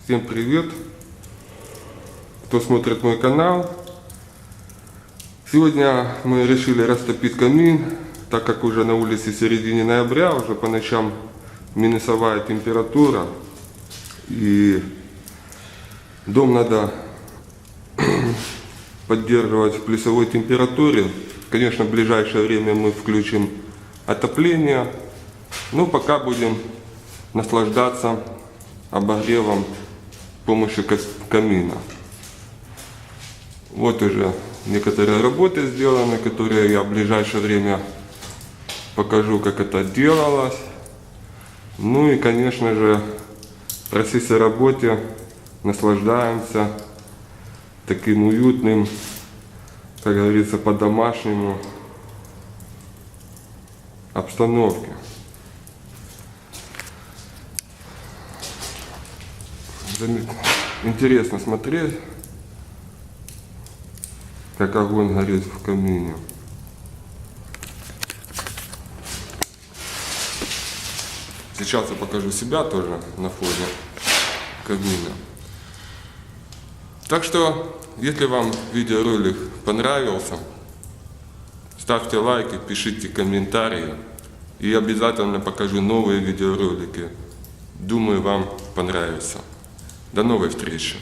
Всем привет, кто смотрит мой канал. Сегодня мы решили растопить камин, так как уже на улице середине ноября, уже по ночам минусовая температура. И дом надо поддерживать в плюсовой температуре. Конечно, в ближайшее время мы включим отопление, но пока будем наслаждаться обогревом с помощью камина. Вот уже некоторые работы сделаны, которые я в ближайшее время покажу, как это делалось. Ну и, конечно же, в процессе работы наслаждаемся таким уютным, как говорится, по-домашнему обстановке. Интересно смотреть, как огонь горит в камине. Сейчас я покажу себя тоже на фоне камина. Так что, если вам видеоролик понравился, ставьте лайки, пишите комментарии. И обязательно покажу новые видеоролики. Думаю, вам понравится. До новой встречи!